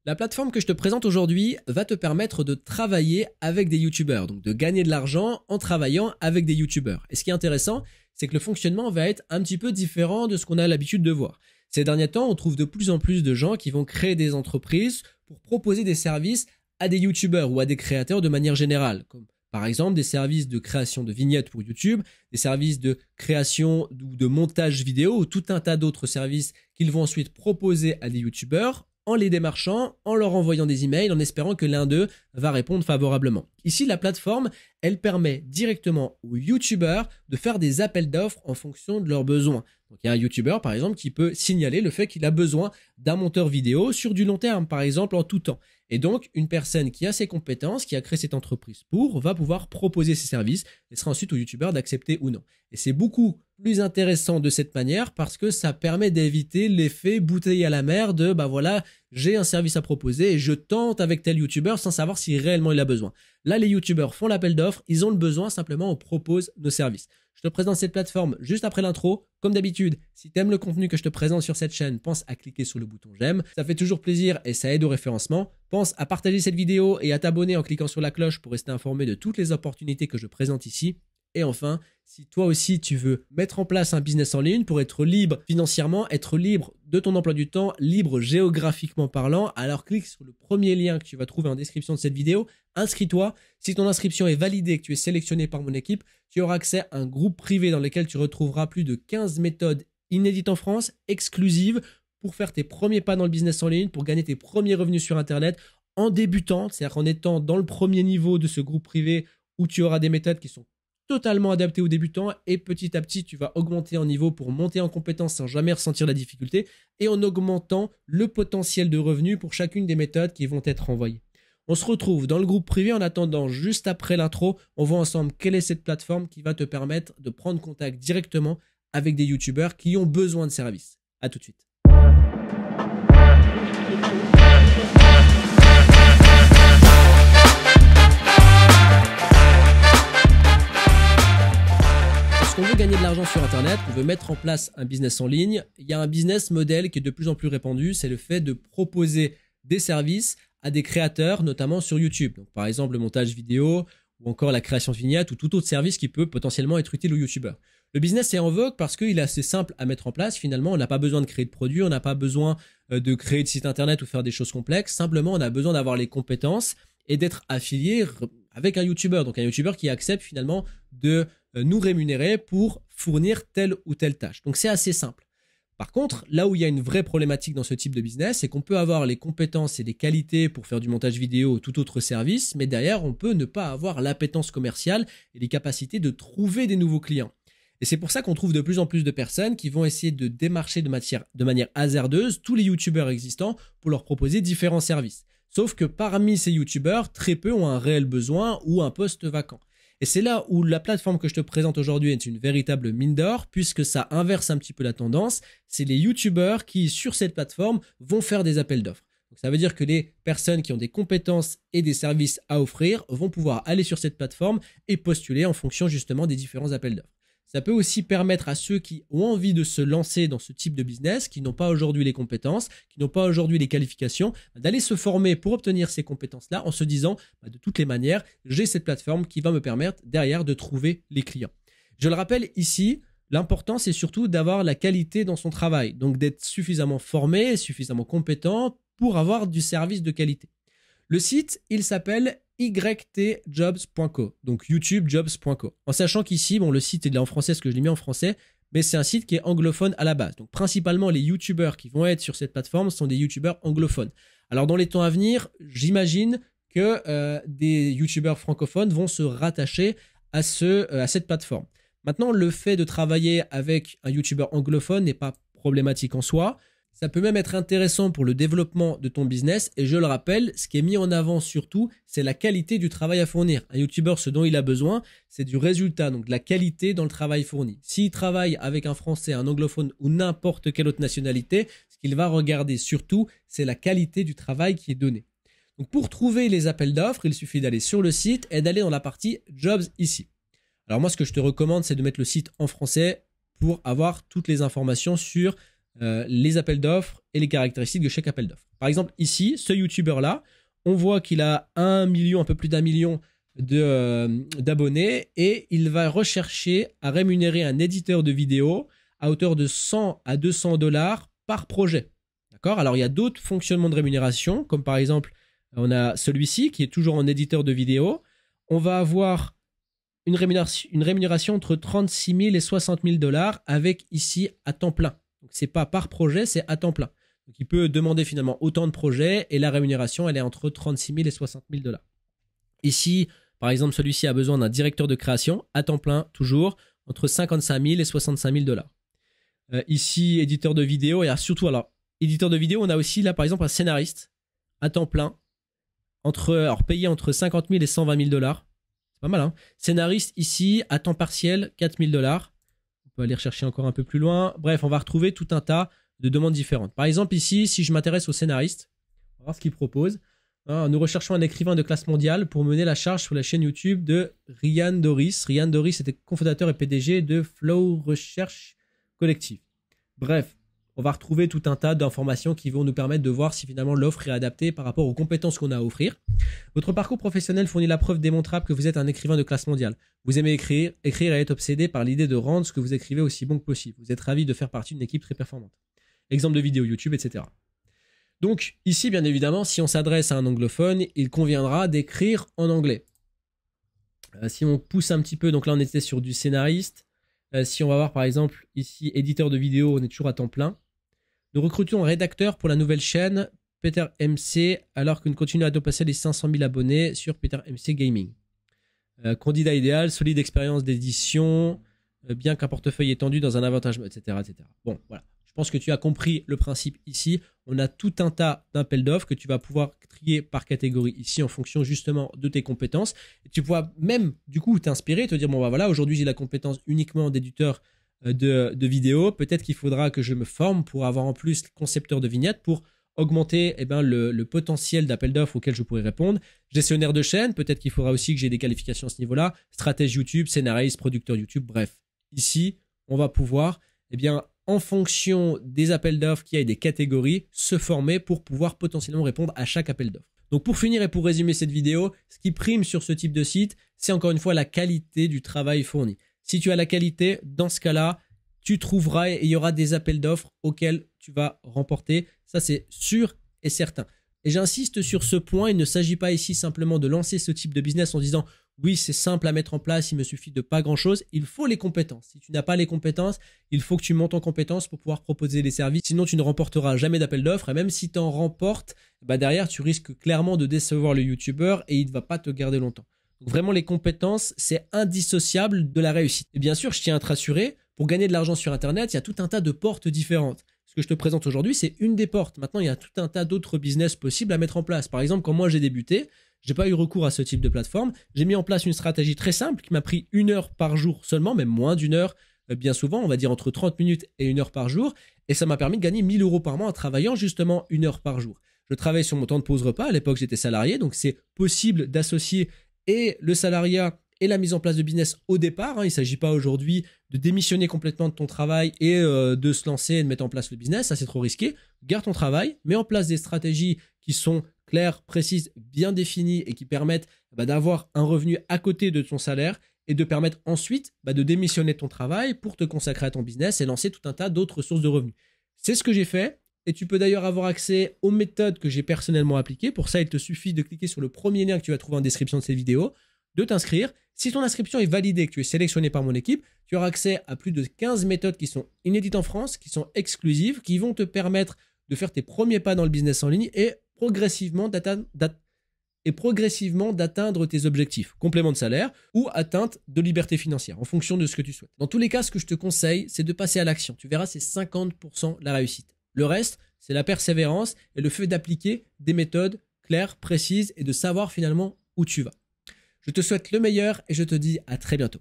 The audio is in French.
La plateforme que je te présente aujourd'hui va te permettre de travailler avec des youtubeurs, donc de gagner de l'argent en travaillant avec des youtubeurs. Et ce qui est intéressant, c'est que le fonctionnement va être un petit peu différent de ce qu'on a l'habitude de voir. Ces derniers temps, on trouve de plus en plus de gens qui vont créer des entreprises pour proposer des services à des youtubeurs ou à des créateurs de manière générale, comme par exemple des services de création de vignettes pour YouTube, des services de création ou de montage vidéo, ou tout un tas d'autres services qu'ils vont ensuite proposer à des youtubeurs en les démarchant, en leur envoyant des emails, en espérant que l'un d'eux va répondre favorablement. Ici, la plateforme, elle permet directement aux youtubeurs de faire des appels d'offres en fonction de leurs besoins. Donc, il y a un youtubeur, par exemple, qui peut signaler le fait qu'il a besoin d'un monteur vidéo sur du long terme, par exemple, en tout temps. Et donc, une personne qui a ces compétences, qui a créé cette entreprise va pouvoir proposer ses services et sera ensuite au youtubeur d'accepter ou non. Et c'est beaucoup plus intéressant de cette manière parce que ça permet d'éviter l'effet bouteille à la mer de bah voilà, j'ai un service à proposer et je tente avec tel youtubeur sans savoir si réellement il a besoin. Là, les youtubeurs font l'appel d'offres, ils ont le besoin, simplement on propose nos services. Je te présente cette plateforme juste après l'intro. Comme d'habitude, si tu aimes le contenu que je te présente sur cette chaîne, pense à cliquer sur le bouton j'aime. Ça fait toujours plaisir et ça aide au référencement. Pense à partager cette vidéo et à t'abonner en cliquant sur la cloche pour rester informé de toutes les opportunités que je présente ici. Et enfin, si toi aussi tu veux mettre en place un business en ligne pour être libre financièrement, être libre de ton emploi du temps, libre géographiquement parlant, alors clique sur le premier lien que tu vas trouver en description de cette vidéo, inscris-toi. Si ton inscription est validée et que tu es sélectionné par mon équipe, tu auras accès à un groupe privé dans lequel tu retrouveras plus de 15 méthodes inédites en France, exclusives, pour faire tes premiers pas dans le business en ligne, pour gagner tes premiers revenus sur Internet en débutant, c'est-à-dire qu'en étant dans le premier niveau de ce groupe privé où tu auras des méthodes qui sont totalement adapté aux débutants et petit à petit tu vas augmenter en niveau pour monter en compétence sans jamais ressentir la difficulté et en augmentant le potentiel de revenus pour chacune des méthodes qui vont être envoyées. On se retrouve dans le groupe privé. En attendant, juste après l'intro, on voit ensemble quelle est cette plateforme qui va te permettre de prendre contact directement avec des youtubeurs qui ont besoin de services. À tout de suite. On veut gagner de l'argent sur Internet, on veut mettre en place un business en ligne, il y a un business model qui est de plus en plus répandu, c'est le fait de proposer des services à des créateurs, notamment sur YouTube. Donc, par exemple, le montage vidéo ou encore la création de vignettes ou tout autre service qui peut potentiellement être utile aux YouTubeurs. Le business est en vogue parce qu'il est assez simple à mettre en place. Finalement, on n'a pas besoin de créer de produits, on n'a pas besoin de créer de site Internet ou faire des choses complexes. Simplement, on a besoin d'avoir les compétences et d'être affilié avec un YouTuber. Donc, un YouTuber qui accepte finalement de nous rémunérer pour fournir telle ou telle tâche. Donc, c'est assez simple. Par contre, là où il y a une vraie problématique dans ce type de business, c'est qu'on peut avoir les compétences et les qualités pour faire du montage vidéo ou tout autre service, mais derrière, on peut ne pas avoir l'appétence commerciale et les capacités de trouver des nouveaux clients. Et c'est pour ça qu'on trouve de plus en plus de personnes qui vont essayer de démarcher de manière hasardeuse tous les youtubeurs existants pour leur proposer différents services. Sauf que parmi ces youtubeurs, très peu ont un réel besoin ou un poste vacant. Et c'est là où la plateforme que je te présente aujourd'hui est une véritable mine d'or, puisque ça inverse un petit peu la tendance. C'est les youtubeurs qui, sur cette plateforme, vont faire des appels d'offres. Donc ça veut dire que les personnes qui ont des compétences et des services à offrir vont pouvoir aller sur cette plateforme et postuler en fonction justement des différents appels d'offres. Ça peut aussi permettre à ceux qui ont envie de se lancer dans ce type de business, qui n'ont pas aujourd'hui les compétences, qui n'ont pas aujourd'hui les qualifications, d'aller se former pour obtenir ces compétences-là en se disant de toutes les manières, j'ai cette plateforme qui va me permettre derrière de trouver les clients. Je le rappelle ici, l'important c'est surtout d'avoir la qualité dans son travail, donc d'être suffisamment formé, suffisamment compétent pour avoir du service de qualité. Le site, il s'appelle ytjobs.co, donc youtubejobs.co. En sachant qu'ici, bon, le site est là en français, parce que je l'ai mis en français, mais c'est un site qui est anglophone à la base. Donc, principalement, les youtubeurs qui vont être sur cette plateforme sont des youtubeurs anglophones. Alors, dans les temps à venir, j'imagine que des youtubeurs francophones vont se rattacher à cette plateforme. Maintenant, le fait de travailler avec un youtubeur anglophone n'est pas problématique en soi. Ça peut même être intéressant pour le développement de ton business et je le rappelle, ce qui est mis en avant surtout, c'est la qualité du travail à fournir. Un YouTuber, ce dont il a besoin, c'est du résultat, donc de la qualité dans le travail fourni. S'il travaille avec un Français, un anglophone ou n'importe quelle autre nationalité, ce qu'il va regarder surtout, c'est la qualité du travail qui est donné. Donc pour trouver les appels d'offres, il suffit d'aller sur le site et d'aller dans la partie Jobs ici. Alors moi, ce que je te recommande, c'est de mettre le site en français pour avoir toutes les informations sur les appels d'offres et les caractéristiques de chaque appel d'offres. Par exemple, ici, ce YouTuber-là, on voit qu'il a 1 million, un peu plus d'1 million d'abonnés et il va rechercher à rémunérer un éditeur de vidéo à hauteur de 100 à 200 $ par projet. D'accord ? Alors, il y a d'autres fonctionnements de rémunération, comme par exemple, on a celui-ci qui est toujours en éditeur de vidéo. On va avoir une rémunération entre 36 000 et 60 000 $ avec ici à temps plein. Donc, ce n'est pas par projet, c'est à temps plein. Donc, il peut demander finalement autant de projets et la rémunération, elle est entre 36 000 et 60 000 $. Ici, par exemple, celui-ci a besoin d'un directeur de création à temps plein, toujours, entre 55 000 et 65 000 $. Ici, éditeur de vidéo, et surtout, alors, éditeur de vidéo, on a aussi là, par exemple, un scénariste à temps plein, payé entre 50 000 et 120 000 $. C'est pas mal, hein. Scénariste ici, à temps partiel, 4 000 $. On peut aller rechercher encore un peu plus loin. Bref, on va retrouver tout un tas de demandes différentes. Par exemple, ici, si je m'intéresse au scénariste, on va voir ce qu'il propose. Nous recherchons un écrivain de classe mondiale pour mener la charge sur la chaîne YouTube de Ryan Doris. Ryan Doris était cofondateur et PDG de Flow Recherche Collective. Bref, on va retrouver tout un tas d'informations qui vont nous permettre de voir si finalement l'offre est adaptée par rapport aux compétences qu'on a à offrir. Votre parcours professionnel fournit la preuve démontrable que vous êtes un écrivain de classe mondiale. Vous aimez écrire et êtes obsédé par l'idée de rendre ce que vous écrivez aussi bon que possible. Vous êtes ravi de faire partie d'une équipe très performante. Exemple de vidéo YouTube, etc. Donc ici, bien évidemment, si on s'adresse à un anglophone, il conviendra d'écrire en anglais. Si on pousse un petit peu, donc là on était sur du scénariste. Si on va voir par exemple ici, éditeur de vidéo, on est toujours à temps plein. Nous recrutons un rédacteur pour la nouvelle chaîne Peter MC alors que nous continuons à dépasser les 500 000 abonnés sur Peter MC Gaming. Candidat idéal, solide expérience d'édition, bien qu'un portefeuille étendu dans un avantage, etc., etc. Bon, voilà. Je pense que tu as compris le principe ici. On a tout un tas d'appels d'offres que tu vas pouvoir trier par catégorie ici en fonction justement de tes compétences. Et tu pourras même du coup t'inspirer, te dire bon bah voilà, aujourd'hui j'ai la compétence uniquement d'éditeur de vidéos. Peut-être qu'il faudra que je me forme pour avoir en plus concepteur de vignettes pour augmenter le potentiel d'appels d'offres auxquels je pourrais répondre. Gestionnaire de chaîne, peut-être qu'il faudra aussi que j'ai des qualifications à ce niveau-là. Stratège YouTube, scénariste, producteur YouTube, bref. Ici, on va pouvoir en fonction des appels d'offres qu'il y a et des catégories, se former pour pouvoir potentiellement répondre à chaque appel d'offres. Donc pour finir et pour résumer cette vidéo, ce qui prime sur ce type de site, c'est encore une fois la qualité du travail fourni. Si tu as la qualité, dans ce cas-là, tu trouveras et il y aura des appels d'offres auxquels tu vas remporter. Ça, c'est sûr et certain. Et j'insiste sur ce point, il ne s'agit pas ici simplement de lancer ce type de business en disant oui, c'est simple à mettre en place, il me suffit de pas grand-chose. Il faut les compétences. Si tu n'as pas les compétences, il faut que tu montes en compétences pour pouvoir proposer des services. Sinon, tu ne remporteras jamais d'appel d'offres. Et même si tu en remportes, derrière, tu risques clairement de décevoir le YouTuber et il ne va pas te garder longtemps. Donc vraiment, les compétences, c'est indissociable de la réussite. Et bien sûr, je tiens à te rassurer, pour gagner de l'argent sur Internet, il y a tout un tas de portes différentes. Ce que je te présente aujourd'hui, c'est une des portes. Maintenant, il y a tout un tas d'autres business possibles à mettre en place. Par exemple, quand moi j'ai débuté, j'ai pas eu recours à ce type de plateforme. J'ai mis en place une stratégie très simple qui m'a pris 1 heure par jour seulement, même moins d'1 heure, bien souvent, on va dire entre 30 minutes et 1 heure par jour. Et ça m'a permis de gagner 1 000 € par mois en travaillant justement 1 heure par jour. Je travaille sur mon temps de pause repas. À l'époque, j'étais salarié, donc c'est possible d'associer et le salariat et la mise en place de business au départ. Il ne s'agit pas aujourd'hui de démissionner complètement de ton travail et de se lancer et de mettre en place le business. Ça, c'est trop risqué. Garde ton travail, mets en place des stratégies qui sont claires, précises, bien définies et qui permettent d'avoir un revenu à côté de ton salaire et de permettre ensuite de démissionner de ton travail pour te consacrer à ton business et lancer tout un tas d'autres sources de revenus. C'est ce que j'ai fait. Et tu peux d'ailleurs avoir accès aux méthodes que j'ai personnellement appliquées. Pour ça, il te suffit de cliquer sur le premier lien que tu vas trouver en description de cette vidéo, de t'inscrire. Si ton inscription est validée, que tu es sélectionné par mon équipe, tu auras accès à plus de 15 méthodes qui sont inédites en France, qui sont exclusives, qui vont te permettre de faire tes premiers pas dans le business en ligne et progressivement d'atteindre tes objectifs, complément de salaire ou atteinte de liberté financière, en fonction de ce que tu souhaites. Dans tous les cas, ce que je te conseille, c'est de passer à l'action. Tu verras, c'est 50% la réussite. Le reste, c'est la persévérance et le fait d'appliquer des méthodes claires, précises et de savoir finalement où tu vas. Je te souhaite le meilleur et je te dis à très bientôt.